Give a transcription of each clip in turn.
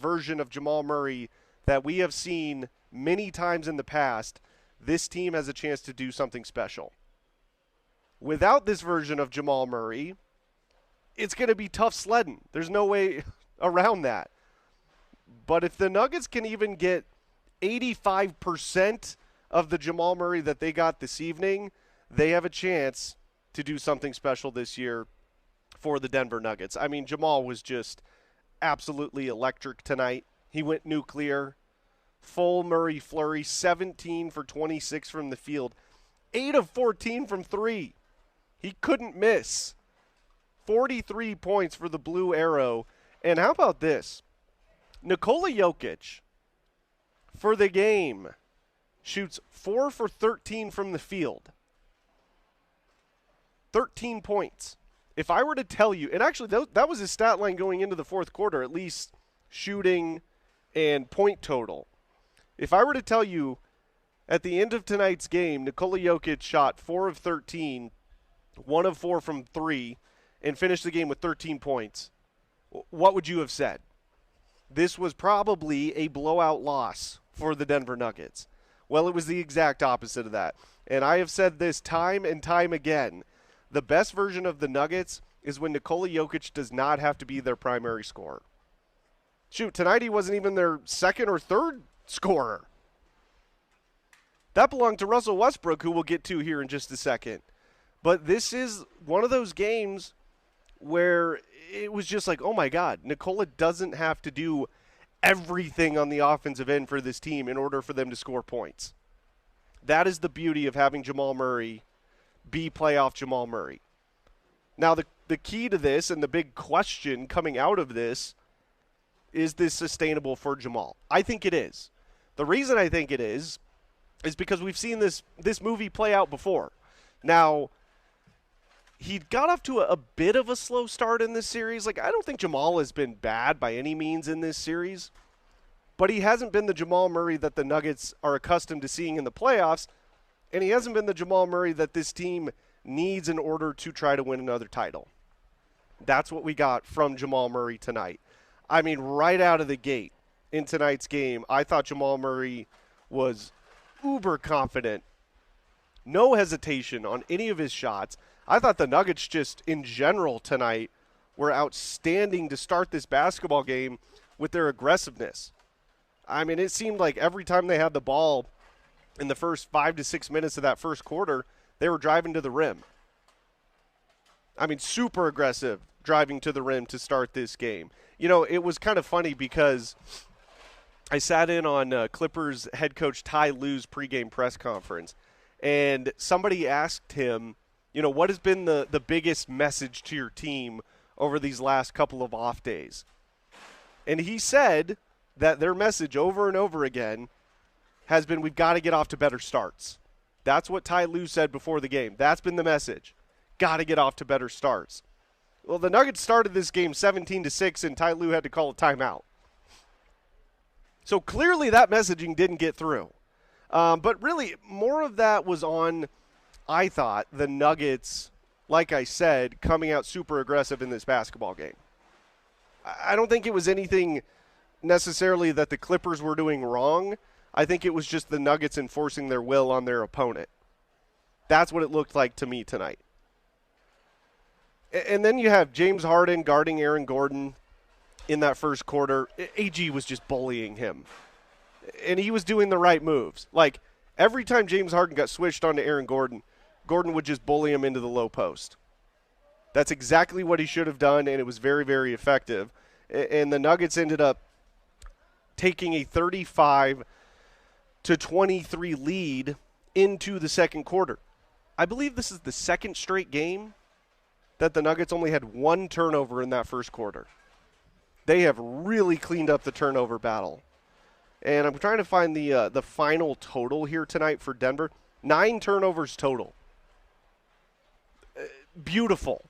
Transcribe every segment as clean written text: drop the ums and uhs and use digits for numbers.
version of Jamal Murray that we have seen many times in the past, this team has a chance to do something special. Without this version of Jamal Murray, it's going to be tough sledding. There's no way around that. But if the Nuggets can even get 85% of the Jamal Murray that they got this evening, they have a chance to do something special this year for the Denver Nuggets. I mean, Jamal was just absolutely electric tonight. He went nuclear. Full Murray flurry, 17 for 26 from the field. 8 of 14 from 3. He couldn't miss. 43 points for the Blue Arrow. And how about this? Nikola Jokic, for the game, shoots 4 for 13 from the field. 13 points. If I were to tell you, and actually that was his stat line going into the fourth quarter, at least shooting and point total. If I were to tell you at the end of tonight's game, Nikola Jokic shot 4 of 13, 1 of 4 from 3, and finished the game with 13 points, what would you have said? This was probably a blowout loss for the Denver Nuggets. Well, it was the exact opposite of that. And I have said this time and time again. The best version of the Nuggets is when Nikola Jokic does not have to be their primary scorer. Shoot, tonight he wasn't even their second or third scorer. That belonged to Russell Westbrook, who we'll get to here in just a second. But this is one of those games where it was just like, oh my God, Nikola doesn't have to do everything on the offensive end for this team in order for them to score points. That is the beauty of having Jamal Murray be playoff Jamal Murray. Now, the key to this and the big question coming out of this is this sustainable for Jamal? I think it is. The reason I think it is because we've seen this movie play out before. Now, he got off to a bit of a slow start in this series. Like, I don't think Jamal has been bad by any means in this series, but he hasn't been the Jamal Murray that the Nuggets are accustomed to seeing in the playoffs, and he hasn't been the Jamal Murray that this team needs in order to try to win another title. That's what we got from Jamal Murray tonight. I mean, right out of the gate in tonight's game, I thought Jamal Murray was uber confident. No hesitation on any of his shots. I thought the Nuggets just in general tonight were outstanding to start this basketball game with their aggressiveness. I mean, it seemed like every time they had the ball in the first 5 to 6 minutes of that first quarter, they were driving to the rim. I mean, super aggressive driving to the rim to start this game. You know, it was kind of funny because I sat in on Clippers head coach Ty Lue's pregame press conference, and somebody asked him, you know, what has been the biggest message to your team over these last couple of off days? And he said that their message over and over again has been, we've got to get off to better starts. That's what Ty Lue said before the game. That's been the message. Got to get off to better starts. Well, the Nuggets started this game 17-6, and Ty Lue had to call a timeout. So clearly that messaging didn't get through. But really, more of that was on, I thought, the Nuggets, like I said, coming out super aggressive in this basketball game. I don't think it was anything necessarily that the Clippers were doing wrong. I think it was just the Nuggets enforcing their will on their opponent. That's what it looked like to me tonight. And then you have James Harden guarding Aaron Gordon in that first quarter. AG was just bullying him. And he was doing the right moves. Like, every time James Harden got switched onto Aaron Gordon, Gordon would just bully him into the low post. That's exactly what he should have done, and it was very, very effective. And the Nuggets ended up taking a 35-23 lead into the second quarter. I believe this is the second straight game that the Nuggets only had one turnover in that first quarter. They have really cleaned up the turnover battle. And I'm trying to find the final total here tonight for Denver. 9 turnovers total. Beautiful.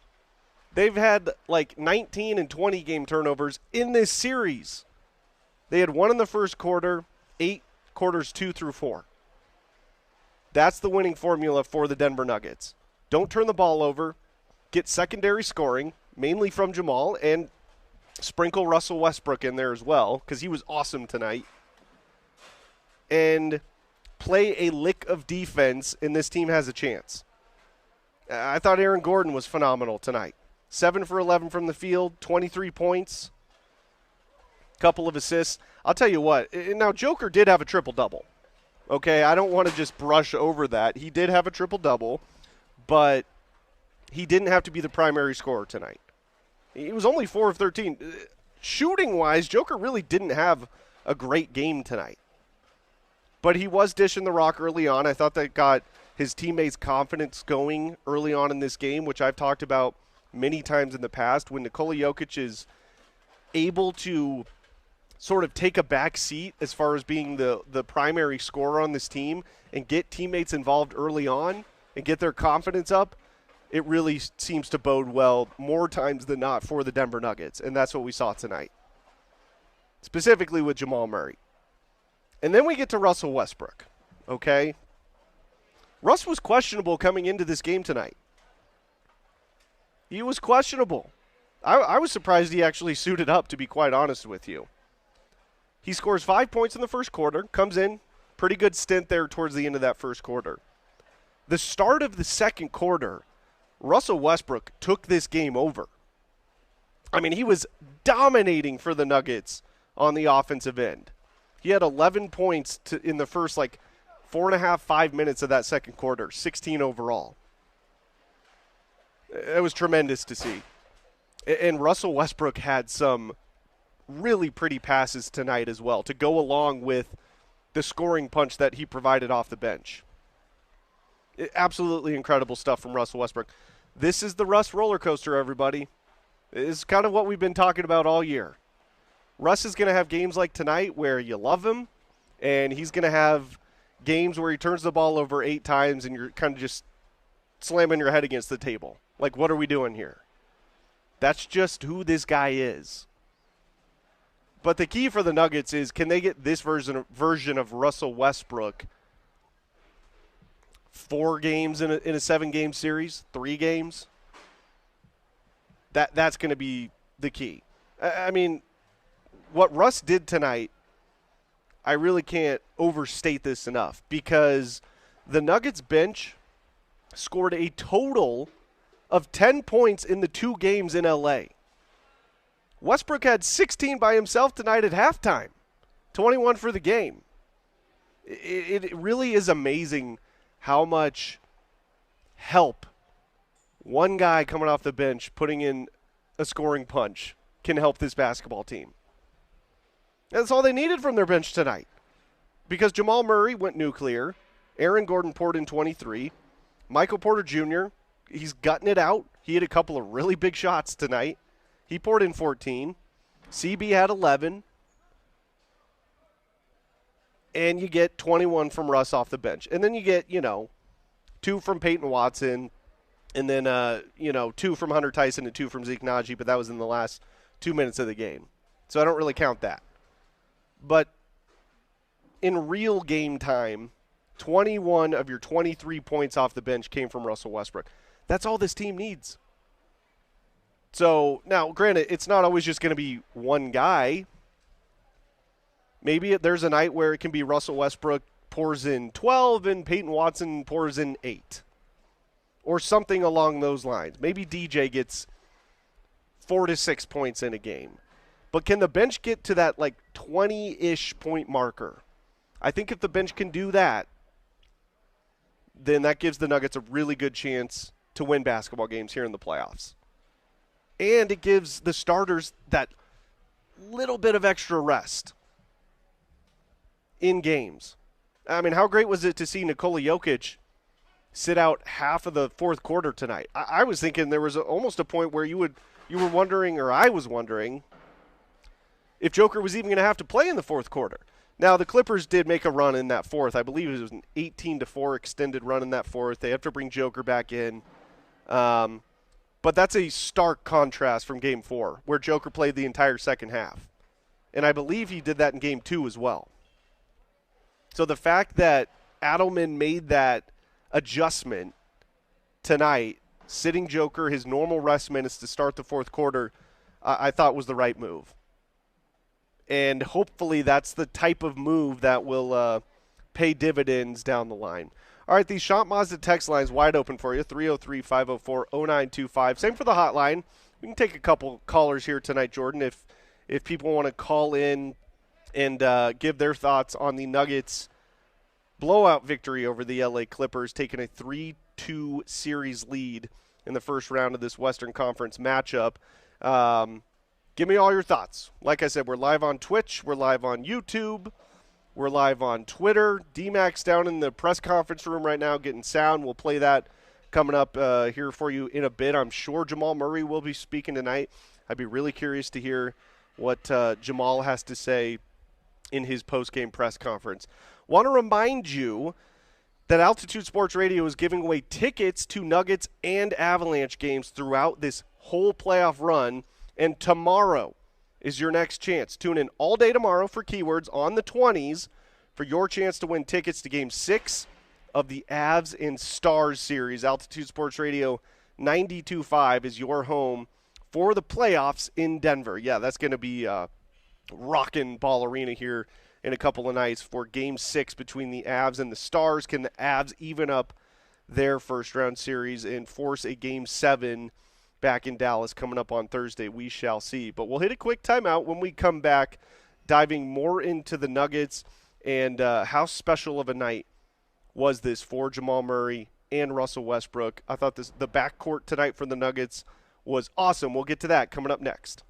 They've had like 19 and 20 game turnovers in this series. They had 1 in the first quarter, 8 quarters 2 through 4. That's the winning formula for the Denver Nuggets. Don't turn the ball over. Get secondary scoring, mainly from Jamal, and Sprinkle Russell Westbrook in there as well because he was awesome tonight. And play a lick of defense, and this team has a chance. I thought Aaron Gordon was phenomenal tonight. 7 for 11 from the field, 23 points, couple of assists. I'll tell you what, now Joker did have a triple-double. Okay, I don't want to just brush over that. He did have a triple-double, but he didn't have to be the primary scorer tonight. He was only 4 of 13. Shooting-wise, Joker really didn't have a great game tonight. But he was dishing the rock early on. I thought that got his teammates' confidence going early on in this game, which I've talked about many times in the past. When Nikola Jokic is able to sort of take a back seat as far as being the primary scorer on this team and get teammates involved early on and get their confidence up, it really seems to bode well more times than not for the Denver Nuggets, and that's what we saw tonight, specifically with Jamal Murray. And then we get to Russell Westbrook, okay? Russ was questionable coming into this game tonight. He was questionable. I was surprised he actually suited up, to be quite honest with you. He scores 5 points in the first quarter, comes in, pretty good stint there towards the end of that first quarter. The start of the second quarter, Russell Westbrook took this game over. I mean, he was dominating for the Nuggets on the offensive end. He had 11 points in the first, 4.5, 5 minutes of that second quarter, 16 overall. It was tremendous to see. And Russell Westbrook had some really pretty passes tonight as well to go along with the scoring punch that he provided off the bench. Absolutely incredible stuff from Russell Westbrook. This is the Russ roller coaster, everybody. It's kind of what we've been talking about all year. Russ is going to have games like tonight where you love him, and he's going to have games where he turns the ball over 8 times and you're kind of just slamming your head against the table. Like, what are we doing here? That's just who this guy is. But the key for the Nuggets is, can they get this version of Russell Westbrook 4 games in a 7-game series, 3 games? That's going to be the key. I mean, what Russ did tonight, I really can't overstate this enough, because the Nuggets bench scored a total of 10 points in the 2 games in L.A. Westbrook had 16 by himself tonight at halftime, 21 for the game. It really is amazing how much help one guy coming off the bench putting in a scoring punch can help this basketball team. That's all they needed from their bench tonight, because Jamal Murray went nuclear. Aaron Gordon poured in 23. Michael Porter Jr., he's gutting it out. He hit a couple of really big shots tonight. He poured in 14. CB had 11. And you get 21 from Russ off the bench. And then you get, 2 from Peyton Watson, and then, 2 from Hunter Tyson and 2 from Zeke Naji, but that was in the last 2 minutes of the game. So I don't really count that. But in real game time, 21 of your 23 points off the bench came from Russell Westbrook. That's all this team needs. So, now, granted, it's not always just going to be one guy. Maybe there's a night where it can be Russell Westbrook pours in 12 and Peyton Watson pours in 8. Or something along those lines. Maybe DJ gets 4 to 6 points in a game. But can the bench get to that 20-ish point marker? I think if the bench can do that, then that gives the Nuggets a really good chance to win basketball games here in the playoffs. And it gives the starters that little bit of extra rest in games. I mean, how great was it to see Nikola Jokic sit out half of the fourth quarter tonight? I was thinking there was almost a point where you were wondering, or I was wondering, if Joker was even going to have to play in the fourth quarter. Now, the Clippers did make a run in that fourth. I believe it was an 18-4 extended run in that fourth. They have to bring Joker back in. But that's a stark contrast from Game 4, where Joker played the entire second half. And I believe he did that in Game 2 as well. So the fact that Adelman made that adjustment tonight, sitting Joker his normal rest minutes to start the fourth quarter, I thought was the right move. And hopefully that's the type of move that will pay dividends down the line. All right, the Shop Mazda text line is wide open for you, 303-504-0925. Same for the hotline. We can take a couple callers here tonight, Jordan, if people want to call in and give their thoughts on the Nuggets' blowout victory over the LA Clippers, taking a 3-2 series lead in the first round of this Western Conference matchup. Give me all your thoughts. Like I said, we're live on Twitch. We're live on YouTube. We're live on Twitter. D-Mac's down in the press conference room right now getting sound. We'll play that coming up here for you in a bit. I'm sure Jamal Murray will be speaking tonight. I'd be really curious to hear what Jamal has to say in his post-game press conference. Want to remind you that Altitude Sports Radio is giving away tickets to Nuggets and Avalanche games throughout this whole playoff run, and tomorrow is your next chance. Tune in all day tomorrow for Keywords on the 20s for your chance to win tickets to Game 6 of the Avs and Stars series. Altitude Sports Radio 92.5 is your home for the playoffs in Denver. Yeah, that's going to be rockin' Ball Arena here in a couple of nights for Game 6 between the Avs and the Stars. Can the Avs even up their first-round series and force a Game 7 back in Dallas coming up on Thursday? We shall see. But we'll hit a quick timeout when we come back, diving more into the Nuggets and how special of a night was this for Jamal Murray and Russell Westbrook. I thought the backcourt tonight for the Nuggets was awesome. We'll get to that coming up next.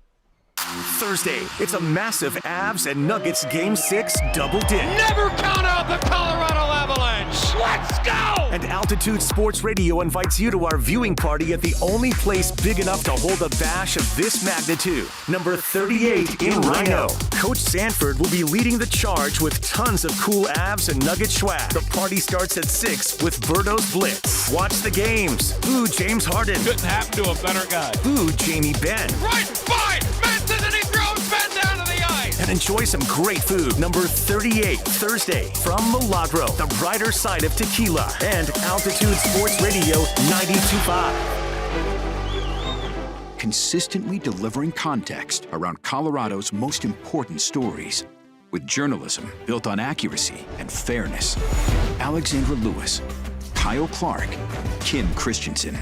Thursday, it's a massive Avs and Nuggets Game 6 double dip. Never count out the Colorado Avalanche. Let's go! And Altitude Sports Radio invites you to our viewing party at the only place big enough to hold a bash of this magnitude, number 38 in Rhino. Coach Sanford will be leading the charge with tons of cool Avs and Nugget swag. The party starts at 6 with Birdo's Blitz. Watch the games. Boo James Harden. Couldn't happen to a better guy. Boo Jamie Benn. Right, fine! Menses and he throws Ben down to the ice. And enjoy some great food. Number 38, Thursday, from Milagro, the brighter side of tequila, and Altitude Sports Radio 92.5. Consistently delivering context around Colorado's most important stories. With journalism built on accuracy and fairness. Alexandra Lewis, Kyle Clark, Kim Christensen.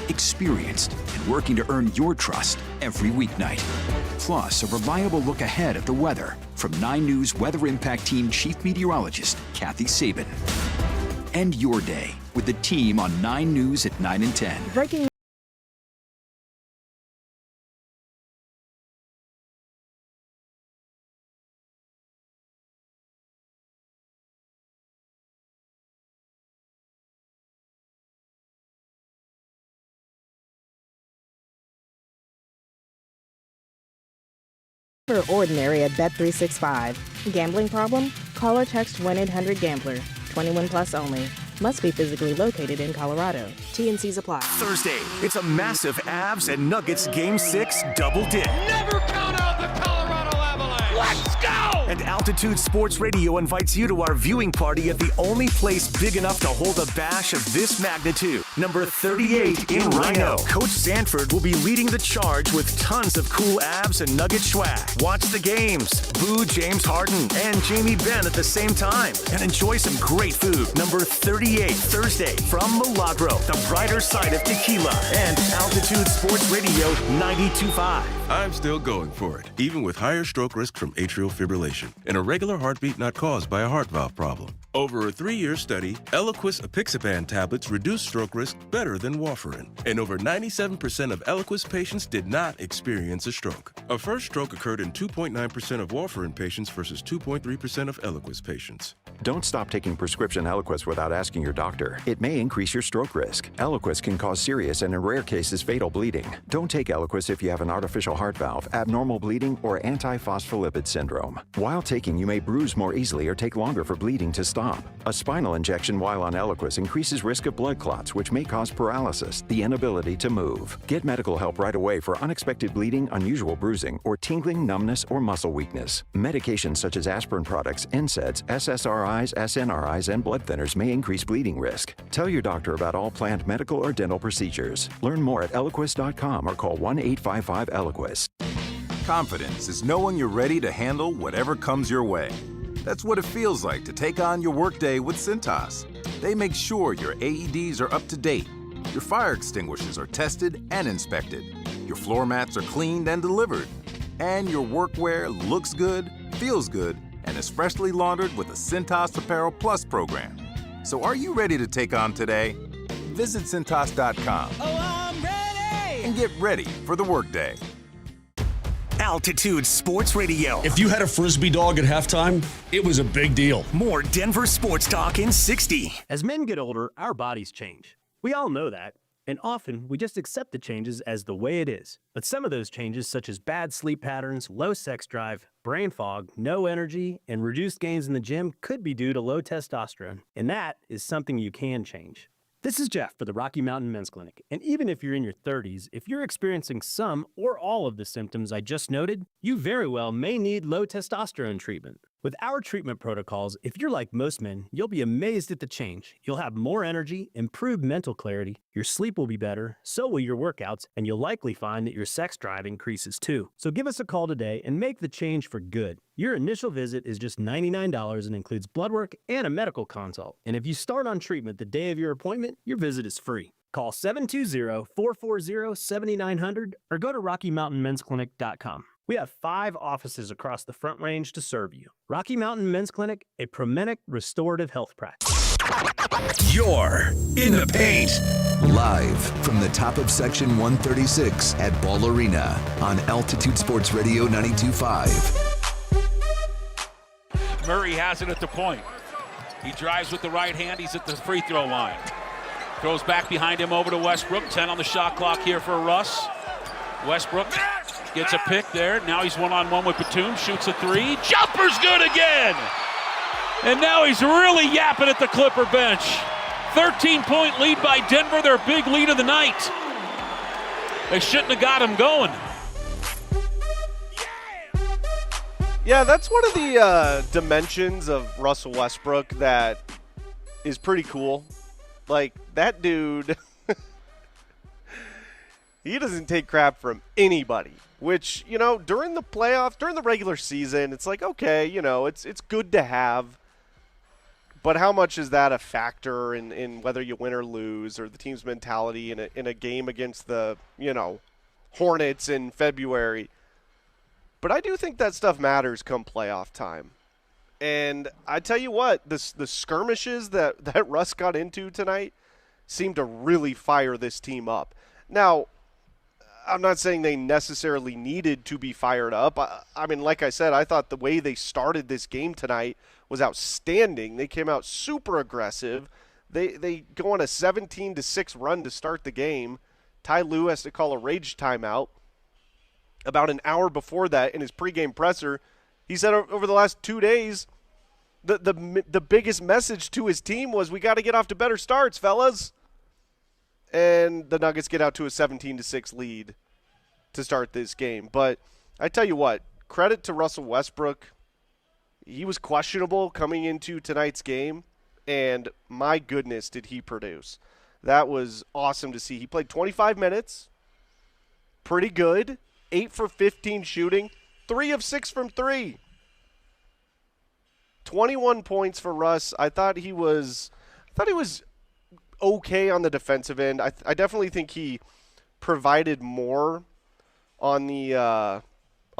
Experienced and working to earn your trust every weeknight. Plus, a reliable look ahead at the weather from 9 News Weather Impact Team Chief Meteorologist Kathy Sabin. End your day with the team on 9 News at 9 and 10. Breaking ordinary at Bet365. Gambling problem? Call or text 1-800-GAMBLER. 21 plus only. Must be physically located in Colorado. T&Cs apply. Thursday, it's a massive Avs and Nuggets Game 6 double dip. Never count out the Colorado Avalanche. Let's go! And Altitude Sports Radio invites you to our viewing party at the only place big enough to hold a bash of this magnitude, number 38 in Rhino. Coach Sanford will be leading the charge with tons of cool Avs and Nugget swag. Watch the games. Boo James Harden and Jamie Benn at the same time. And enjoy some great food. Number 38, Thursday, from Milagro, the brighter side of tequila, and Altitude Sports Radio 92.5. I'm still going for it, even with higher stroke risk from atrial fibrillation, an irregular heartbeat not caused by a heart valve problem. Over a 3-year study, Eliquis apixaban tablets reduced stroke risk better than warfarin, and over 97% of Eliquis patients did not experience a stroke. A first stroke occurred in 2.9% of warfarin patients versus 2.3% of Eliquis patients. Don't stop taking prescription Eliquis without asking your doctor. It may increase your stroke risk. Eliquis can cause serious and in rare cases fatal bleeding. Don't take Eliquis if you have an artificial heart valve, abnormal bleeding, or antiphospholipid syndrome. While taking, you may bruise more easily or take longer for bleeding to stop. A spinal injection while on Eliquis increases risk of blood clots, which may cause paralysis, the inability to move. Get medical help right away for unexpected bleeding, unusual bruising, or tingling, numbness, or muscle weakness. Medications such as aspirin products, NSAIDs, SSRIs, SNRIs, and blood thinners may increase bleeding risk. Tell your doctor about all planned medical or dental procedures. Learn more at Eliquis.com or call 1-855-ELIQUIS. Confidence is knowing you're ready to handle whatever comes your way. That's what it feels like to take on your workday with Cintas. They make sure your AEDs are up to date, your fire extinguishers are tested and inspected, your floor mats are cleaned and delivered, and your workwear looks good, feels good, and is freshly laundered with a Cintas Apparel Plus program. So are you ready to take on today? Visit Cintas.com and get ready for the workday. Altitude Sports Radio. If you had a Frisbee dog at halftime, it was a big deal. More Denver sports talk in 60. As men get older, our bodies change. We all know that. And often, we just accept the changes as the way it is. But some of those changes, such as bad sleep patterns, low sex drive, brain fog, no energy, and reduced gains in the gym, could be due to low testosterone. And that is something you can change. This is Jeff for the Rocky Mountain Men's Clinic. And even if you're in your 30s, if you're experiencing some or all of the symptoms I just noted, you very well may need low testosterone treatment. With our treatment protocols, if you're like most men, you'll be amazed at the change. You'll have more energy, improved mental clarity, your sleep will be better, so will your workouts, and you'll likely find that your sex drive increases too. So give us a call today and make the change for good. Your initial visit is just $99 and includes blood work and a medical consult. And if you start on treatment the day of your appointment, your visit is free. Call 720-440-7900 or go to RockyMountainMen'sClinic.com. We have 5 offices across the Front Range to serve you. Rocky Mountain Men's Clinic, a Promenic restorative health practice. You're in the paint. Live from the top of Section 136 at Ball Arena on Altitude Sports Radio 92.5. Murray has it at the point. He drives with the right hand. He's at the free throw line. Throws back behind him over to Westbrook. 10 on the shot clock here for Russ. Westbrook gets a pick there. Now he's one-on-one with Batum. Shoots a 3. Jumper's good again! And now he's really yapping at the Clipper bench. 13-point lead by Denver. Their big lead of the night. They shouldn't have got him going. Yeah, that's one of the dimensions of Russell Westbrook that is pretty cool. Like, that dude, he doesn't take crap from anybody. Which, you know, during the playoffs, during the regular season, it's like, okay, you know, it's good to have. But how much is that a factor in whether you win or lose, or the team's mentality in a game against the, you know, Hornets in February? But I do think that stuff matters come playoff time. And I tell you what, the skirmishes that Russ got into tonight seemed to really fire this team up. Now, I'm not saying they necessarily needed to be fired up. I mean, like I said, I thought the way they started this game tonight was outstanding. They came out super aggressive. They go on a 17-6 run to start the game. Ty Lue has to call a rage timeout. About an hour before that, in his pregame presser, he said over the last 2 days, the biggest message to his team was, we got to get off to better starts, fellas. And the Nuggets get out to a 17-6 lead to start this game. But I tell you what, credit to Russell Westbrook. He was questionable coming into tonight's game, and my goodness, did he produce. That was awesome to see. He played 25 minutes, pretty good, 8 for 15 shooting, 3 of 6 from 3. 21 points for Russ. I thought he was okay on the defensive end. I definitely think he provided more on the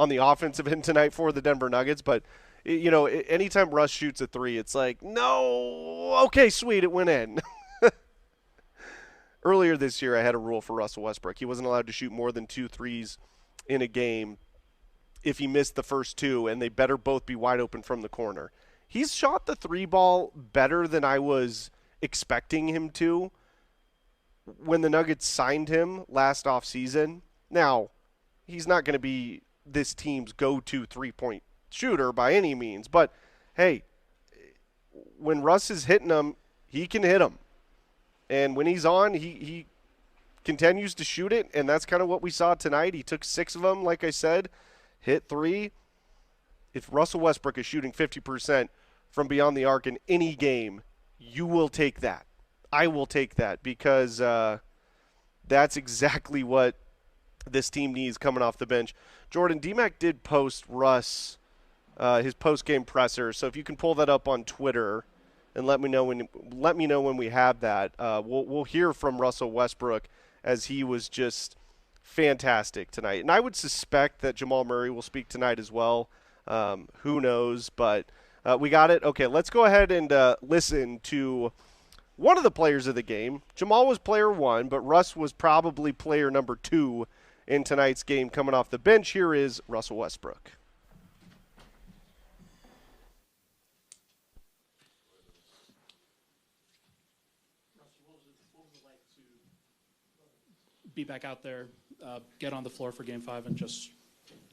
offensive end tonight for the Denver Nuggets. But, you know, anytime Russ shoots a 3, it's like, no, okay, sweet, it went in. Earlier this year, I had a rule for Russell Westbrook. He wasn't allowed to shoot more than 2 threes in a game if he missed the first 2, and they better both be wide open from the corner. He's shot the 3 ball better than I was expecting him to when the Nuggets signed him last offseason. Now, he's not going to be this team's go-to 3-point shooter by any means, but hey, when Russ is hitting them, he can hit them. And when he's on, he continues to shoot it, and that's kind of what we saw tonight. He took 6 of them, like I said, hit 3. If Russell Westbrook is shooting 50% from beyond the arc in any game, you will take that. I will take that, because that's exactly what this team needs coming off the bench. Jordan, D-Mac did post Russ his post-game presser, so if you can pull that up on Twitter and let me know when we have that, we'll hear from Russell Westbrook, as he was just fantastic tonight. And I would suspect that Jamal Murray will speak tonight as well. Who knows? But we got it. Okay, let's go ahead and listen to one of the players of the game. Jamal was player 1, but Russ was probably player number 2 in tonight's game coming off the bench. Here is Russell Westbrook. Be back out there, get on the floor for Game 5, and just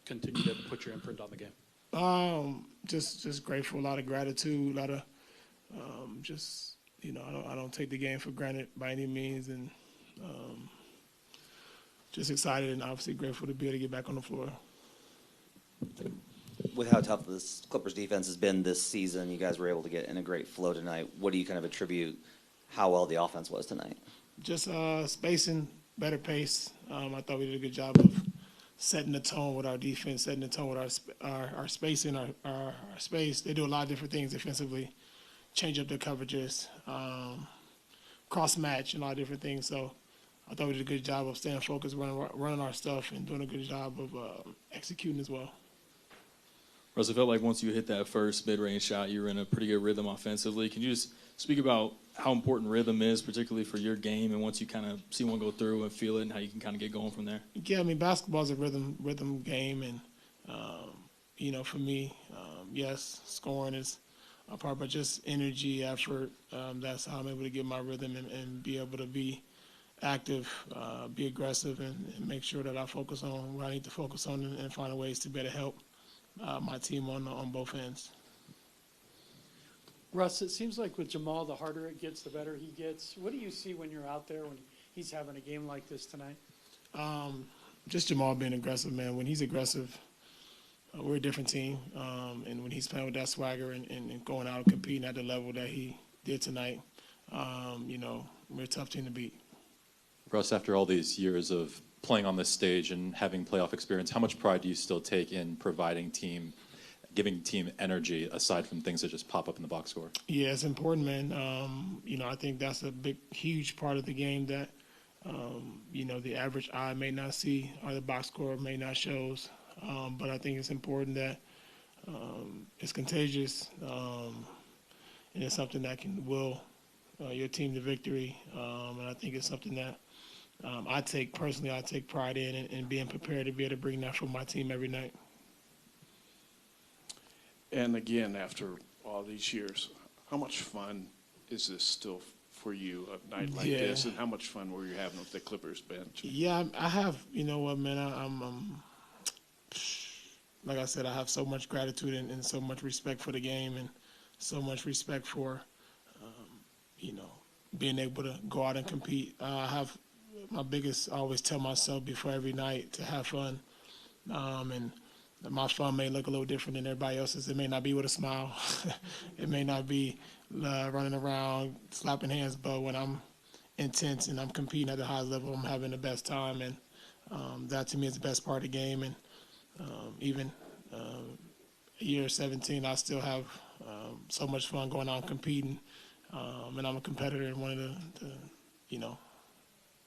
continue to put your imprint on the game? Just grateful, a lot of gratitude, a lot of I don't take the game for granted by any means, and just excited and obviously grateful to be able to get back on the floor. With how tough this Clippers defense has been this season, you guys were able to get in a great flow tonight. What do you kind of attribute how well the offense was tonight? Just spacing, better pace. I thought we did a good job of setting the tone with our defense, setting the tone with our spacing, our space. They do a lot of different things defensively, change up their coverages, cross match, and a lot of different things. So I thought we did a good job of staying focused, running our stuff, and doing a good job of executing as well. Russ, it felt like once you hit that first mid-range shot, you were in a pretty good rhythm offensively. Can you just speak about how important rhythm is, particularly for your game, and once you kind of see one go through and feel it, and how you can kind of get going from there? Yeah, I mean, basketball is a rhythm game, and for me, yes, scoring is a part, but just energy, effort. That's how I'm able to get my rhythm and be able to be active, be aggressive, and make sure that I focus on what I need to focus on and find ways to better help my team on both ends. Russ, it seems like with Jamal, the harder it gets, the better he gets. What do you see when you're out there when he's having a game like this tonight? Just Jamal being aggressive, man. When he's aggressive, we're a different team. And when he's playing with that swagger and going out and competing at the level that he did tonight, we're a tough team to beat. Russ, after all these years of playing on this stage and having playoff experience, how much pride do you still take in giving team energy aside from things that just pop up in the box score? Yeah, it's important, man. I think that's a huge part of the game that, the average eye may not see or the box score may not shows. But I think it's important that it's contagious and it's something that can will your team to victory. And I think it's something that I take pride in and being prepared to be able to bring that for my team every night. And again, after all these years, how much fun is this still for you, a night like this? And how much fun were you having with the Clippers bench? Yeah, I have. You know what, man? I'm like I said, I have so much gratitude and so much respect for the game and so much respect for, being able to go out and compete. I have I always tell myself before every night to have fun. And my fun may look a little different than everybody else's. It may not be with a smile. It may not be running around, slapping hands. But when I'm intense and I'm competing at the highest level, I'm having the best time. And that to me is the best part of the game. And even year 17, I still have so much fun going out and competing. And I'm a competitor and one of the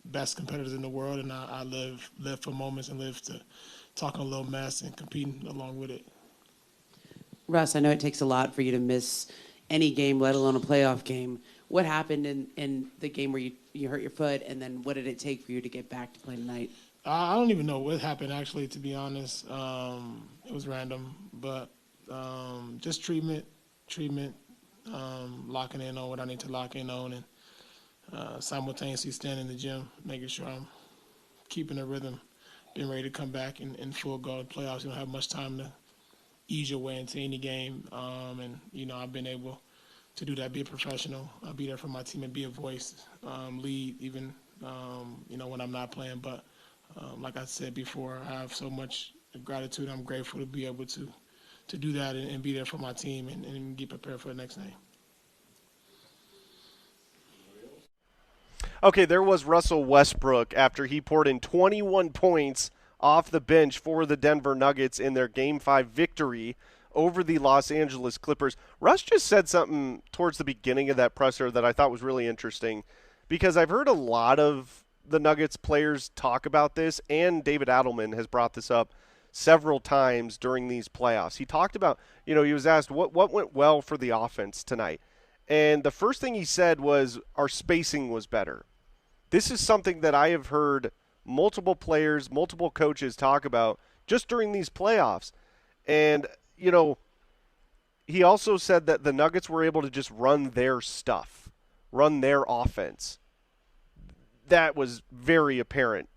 best competitors in the world. And I live for moments and live to talking a little mess and competing along with it. Russ, I know it takes a lot for you to miss any game, let alone a playoff game. What happened in the game where you hurt your foot, and then what did it take for you to get back to play tonight? I don't even know what happened, actually, to be honest. It was random, but just treatment, locking in on what I need to lock in on, and simultaneously staying in the gym, making sure I'm keeping a rhythm, being ready to come back in full go. Playoffs, you don't have much time to ease your way into any game. And, I've been able to do that, be a professional, be there for my team and be a voice, lead even, when I'm not playing. But like I said before, I have so much gratitude. I'm grateful to be able to do that and be there for my team and get prepared for the next night. Okay, there was Russell Westbrook after he poured in 21 points off the bench for the Denver Nuggets in their Game 5 victory over the Los Angeles Clippers. Russ just said something towards the beginning of that presser that I thought was really interesting, because I've heard a lot of the Nuggets players talk about this, and David Adelman has brought this up several times during these playoffs. He talked about, he was asked what went well for the offense tonight. And the first thing he said was our spacing was better. This is something that I have heard multiple players, multiple coaches talk about just during these playoffs. And, he also said that the Nuggets were able to just run their stuff, run their offense. That was very apparent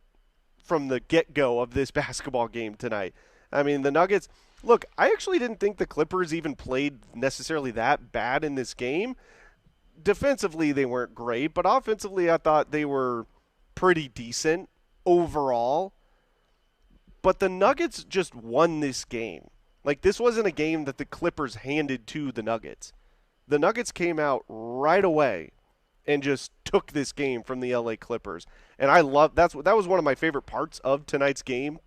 from the get-go of this basketball game tonight. I mean, the Nuggets, look, I actually didn't think the Clippers even played necessarily that bad in this game. Defensively, they weren't great, but offensively, I thought they were pretty decent overall. But the Nuggets just won this game. Like, this wasn't a game that the Clippers handed to the Nuggets. The Nuggets came out right away and just took this game from the LA Clippers. And that was one of my favorite parts of tonight's game,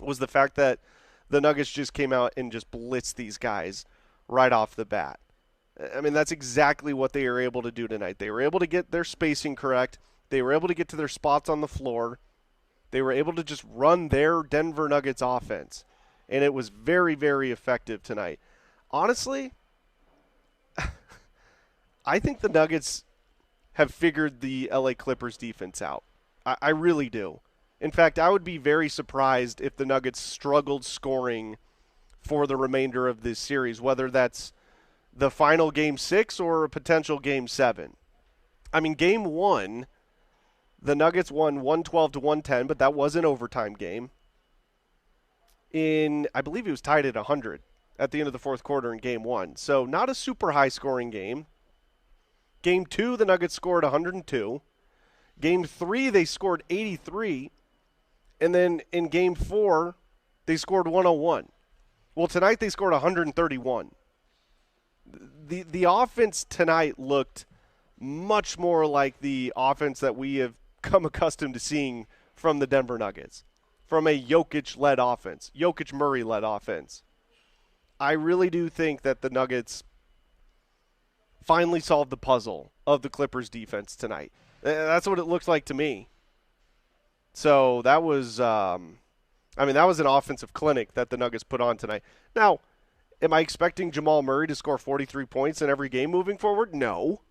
was the fact that the Nuggets just came out and just blitzed these guys right off the bat. I mean, that's exactly what they were able to do tonight. They were able to get their spacing correct. They were able to get to their spots on the floor. They were able to just run their Denver Nuggets offense. And it was very, very effective tonight. Honestly, I think the Nuggets have figured the LA Clippers defense out. I really do. In fact, I would be very surprised if the Nuggets struggled scoring for the remainder of this series, whether that's the final Game 6 or a potential Game 7. I mean, Game 1, the Nuggets won 112-110, but that was an overtime game. I believe it was tied at 100 at the end of the fourth quarter in Game 1. So not a super high-scoring game. Game 2, the Nuggets scored 102. Game 3, they scored 83. And then in Game 4, they scored 101. Well, tonight they scored 131. The offense tonight looked much more like the offense that we have come accustomed to seeing from the Denver Nuggets, from a Jokic-led offense, Jokic-Murray-led offense. I really do think that the Nuggets finally solved the puzzle of the Clippers' defense tonight. That's what it looks like to me. So that was, that was an offensive clinic that the Nuggets put on tonight. Now, am I expecting Jamal Murray to score 43 points in every game moving forward? No.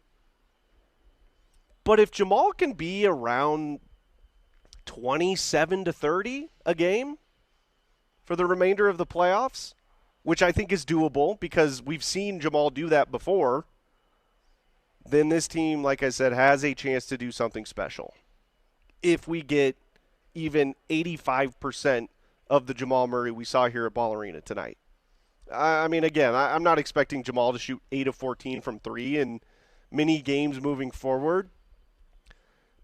But if Jamal can be around 27 to 30 a game for the remainder of the playoffs, which I think is doable because we've seen Jamal do that before, then this team, like I said, has a chance to do something special. If we get even 85% of the Jamal Murray we saw here at Ball Arena tonight. I mean, again, I'm not expecting Jamal to shoot 8 of 14 from 3 in many games moving forward.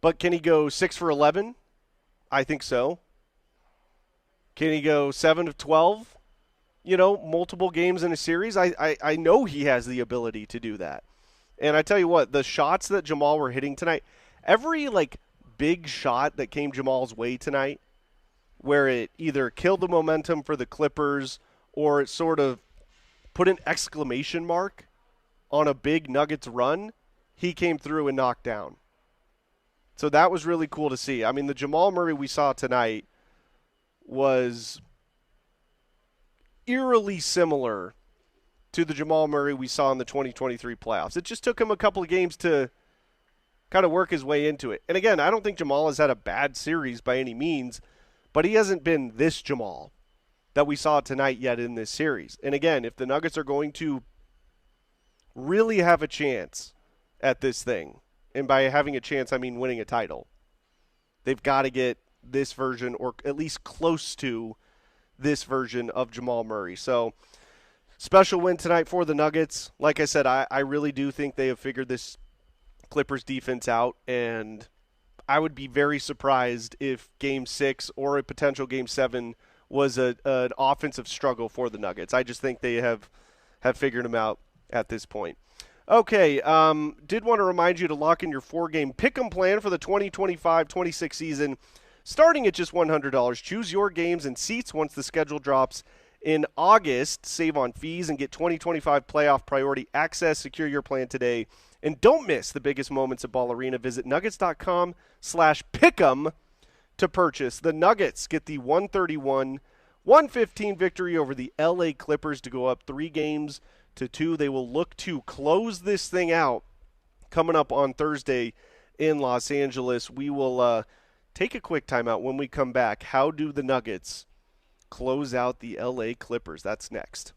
But can he go 6 for 11? I think so. Can he go 7 of 12? Multiple games in a series? I know he has the ability to do that. And I tell you what, the shots that Jamal were hitting tonight, every, big shot that came Jamal's way tonight, where it either killed the momentum for the Clippers or it sort of put an exclamation mark on a big Nuggets run, he came through and knocked down. So that was really cool to see. I mean, the Jamal Murray we saw tonight was eerily similar to the Jamal Murray we saw in the 2023 playoffs. It just took him a couple of games to kind of work his way into it. And again, I don't think Jamal has had a bad series by any means, but he hasn't been this Jamal that we saw tonight yet in this series. And again, if the Nuggets are going to really have a chance at this thing, and by having a chance, I mean winning a title, they've got to get this version, or at least close to this version of Jamal Murray. So, special win tonight for the Nuggets. Like I said, I really do think they have figured this Clippers defense out, and I would be very surprised if Game 6 or a potential Game 7 was an offensive struggle for the Nuggets. I just think they have figured them out at this point. Okay, did want to remind you to lock in your 4-game pick'em plan for the 2025-26 season. starting at just $100. Choose your games and seats once the schedule drops in August. Save on fees and get 2025 playoff priority access. Secure your plan today. And don't miss the biggest moments at Ball Arena. Visit nuggets.com/pick'em to purchase. The Nuggets get the 131-115 victory over the LA Clippers to go up 3-2. They will look to close this thing out coming up on Thursday in Los Angeles. We will take a quick timeout. When we come back, how do the Nuggets close out the LA Clippers? That's next.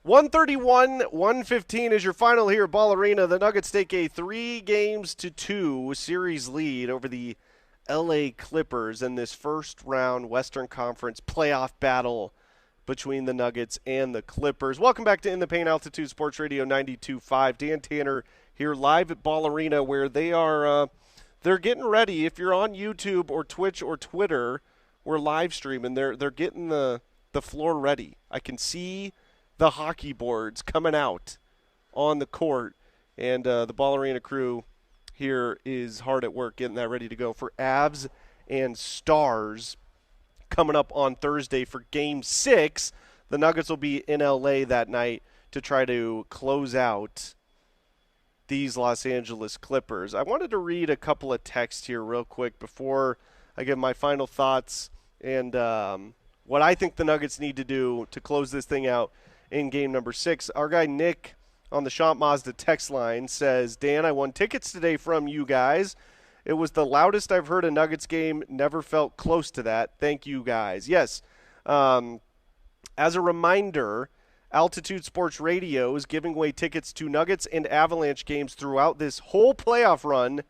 131-115 is your final here at Ball Arena. The Nuggets take a 3-2 series lead over the LA Clippers in this first-round Western Conference playoff battle between the Nuggets and the Clippers. Welcome back to In the Paint, Altitude Sports Radio 92.5. Dan Tanner here live at Ball Arena, where they're getting ready. If you're on YouTube or Twitch or Twitter, we're live streaming. They're getting the floor ready. I can see the hockey boards coming out on the court, and the Ball Arena crew here is hard at work getting that ready to go for Avs and Stars coming up on Thursday for Game 6. The Nuggets will be in LA that night to try to close out these Los Angeles Clippers. I wanted to read a couple of texts here real quick before I give my final thoughts and what I think the Nuggets need to do to close this thing out in game number 6. Our guy Nick on the Shop Mazda text line says, Dan, I won tickets today from you guys. It was the loudest I've heard a Nuggets game. Never felt close to that. Thank you guys. Yes. As a reminder, Altitude Sports Radio is giving away tickets to Nuggets and Avalanche games throughout this whole playoff run,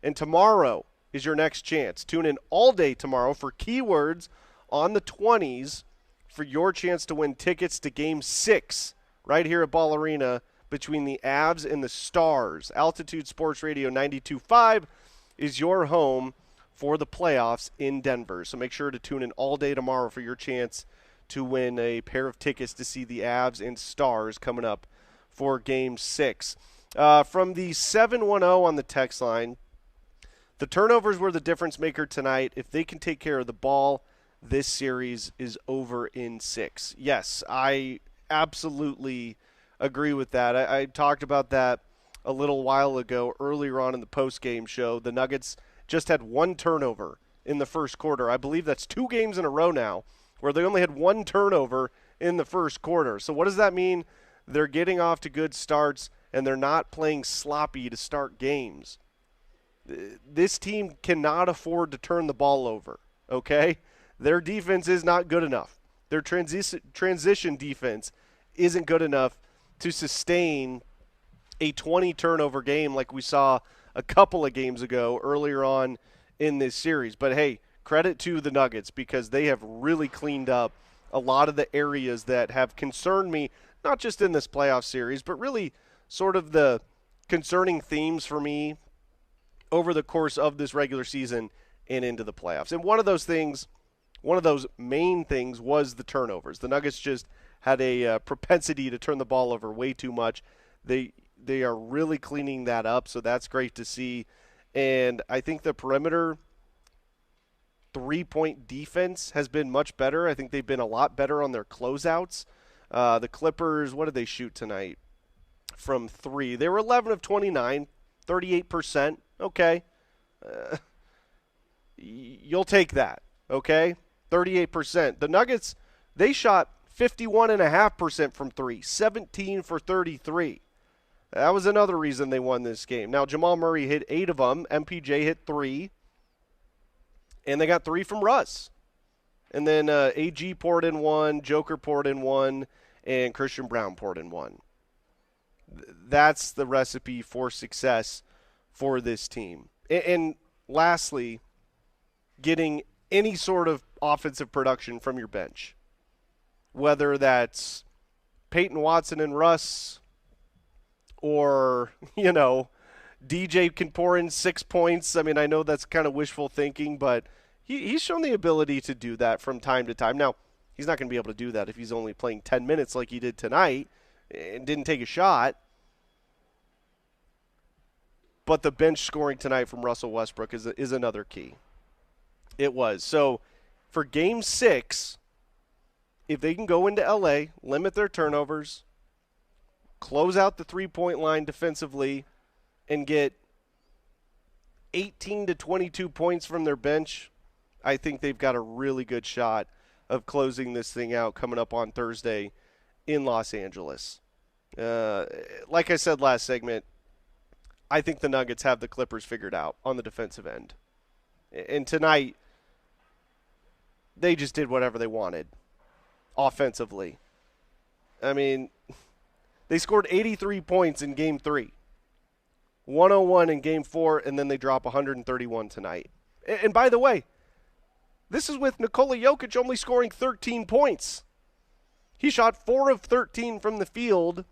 and tomorrow is your next chance. Tune in all day tomorrow for keywords on the 20s for your chance to win tickets to Game 6 right here at Ball Arena between the Avs and the Stars. Altitude Sports Radio 92.5 is your home for the playoffs in Denver. So make sure to tune in all day tomorrow for your chance to win a pair of tickets to see the Avs and Stars coming up for Game 6. From the 710 on the text line, the turnovers were the difference maker tonight. If they can take care of the ball, this series is over in 6. Yes, I absolutely agree with that. I talked about that a little while ago earlier on in the post-game show. The Nuggets just had one turnover in the first quarter. I believe that's 2 games in a row now where they only had one turnover in the first quarter. So what does that mean? They're getting off to good starts, and they're not playing sloppy to start games. This team cannot afford to turn the ball over, okay? Their defense is not good enough. Their transition defense isn't good enough to sustain a 20-turnover game like we saw a couple of games ago earlier on in this series. But, hey, credit to the Nuggets because they have really cleaned up a lot of the areas that have concerned me, not just in this playoff series, but really sort of the concerning themes for me over the course of this regular season and into the playoffs. And one of those main things was the turnovers. The Nuggets just had a propensity to turn the ball over way too much. They are really cleaning that up, so that's great to see. And I think the perimeter three-point defense has been much better. I think they've been a lot better on their closeouts. The Clippers, what did they shoot tonight from 3? They were 11 of 29, 38%. Okay. You'll take that, okay? 38%. The Nuggets, they shot 51.5% from 3, 17 for 33. That was another reason they won this game. Now, Jamal Murray hit 8 of them. MPJ hit 3. And they got 3 from Russ. And then AG poured in 1, Joker poured in 1, and Christian Brown poured in 1. That's the recipe for success for this team. And lastly, getting any sort of offensive production from your bench. Whether that's Peyton Watson and Russ or, DJ can pour in 6 points. I mean, I know that's kind of wishful thinking, but he's shown the ability to do that from time to time. Now, he's not going to be able to do that if he's only playing 10 minutes like he did tonight and didn't take a shot. But the bench scoring tonight from Russell Westbrook is another key. It was. So for Game 6, if they can go into L.A., limit their turnovers, close out the three-point line defensively, and get 18 to 22 points from their bench, I think they've got a really good shot of closing this thing out coming up on Thursday in Los Angeles. Like I said last segment, I think the Nuggets have the Clippers figured out on the defensive end. And tonight, they just did whatever they wanted offensively. I mean, they scored 83 points in Game 3, 101 in Game 4, and then they drop 131 tonight. And by the way, this is with Nikola Jokic only scoring 13 points. He shot 4 of 13 from the field,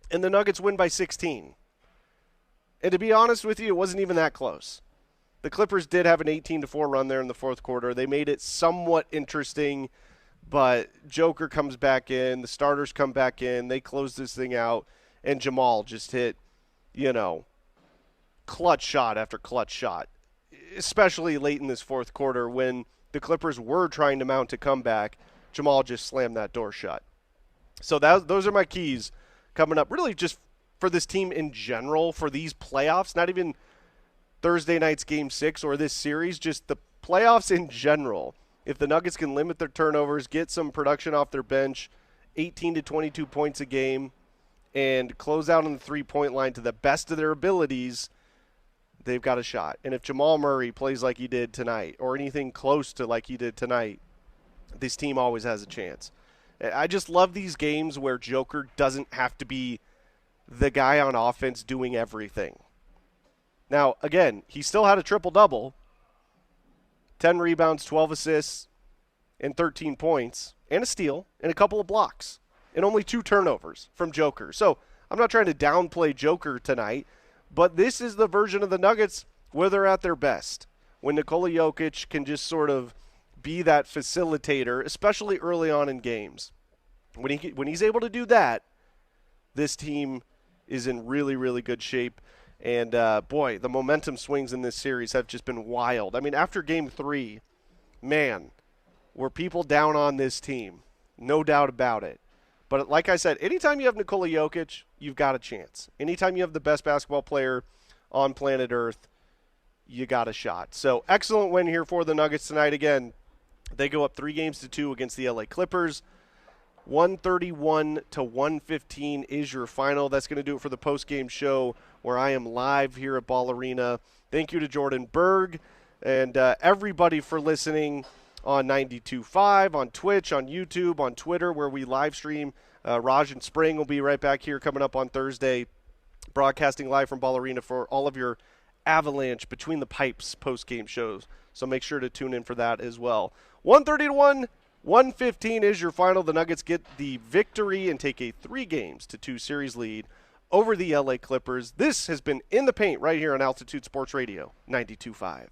and the Nuggets win by 16. And to be honest with you, it wasn't even that close. The Clippers did have an 18-4 run there in the fourth quarter. They made it somewhat interesting, but Joker comes back in, the starters come back in, they close this thing out, and Jamal just hit, clutch shot after clutch shot, especially late in this fourth quarter when the Clippers were trying to mount a comeback. Jamal just slammed that door shut. So those are my keys coming up, really just for this team in general, for these playoffs, not even Thursday night's Game 6 or this series, just the playoffs in general. If the Nuggets can limit their turnovers, get some production off their bench, 18 to 22 points a game, and close out on the three-point line to the best of their abilities, they've got a shot. And if Jamal Murray plays like he did tonight or anything close to like he did tonight, this team always has a chance. I just love these games where Joker doesn't have to be the guy on offense doing everything. Now, again, he still had a triple-double, 10 rebounds, 12 assists, and 13 points, and a steal, and a couple of blocks, and only 2 turnovers from Joker. So I'm not trying to downplay Joker tonight, but this is the version of the Nuggets where they're at their best, when Nikola Jokic can just sort of be that facilitator, especially early on in games. When he's able to do that, this team is in really, really good shape. And, boy, the momentum swings in this series have just been wild. I mean, after Game 3, man, were people down on this team. No doubt about it. But like I said, anytime you have Nikola Jokic, you've got a chance. Anytime you have the best basketball player on planet Earth, you got a shot. So, excellent win here for the Nuggets tonight. Again, they go up 3-2 against the LA Clippers. 131 to 115 is your final. That's going to do it for the post-game show where I am live here at Ball Arena. Thank you to Jordan Berg and everybody for listening on 92.5, on Twitch, on YouTube, on Twitter, where we live stream. Raj and Spring will be right back here coming up on Thursday, broadcasting live from Ball Arena for all of your Avalanche Between the Pipes post-game shows. So make sure to tune in for that as well. 130 to 115 is your final. The Nuggets get the victory and take a 3-2 series lead over the LA Clippers. This has been In the Paint right here on Altitude Sports Radio 92.5.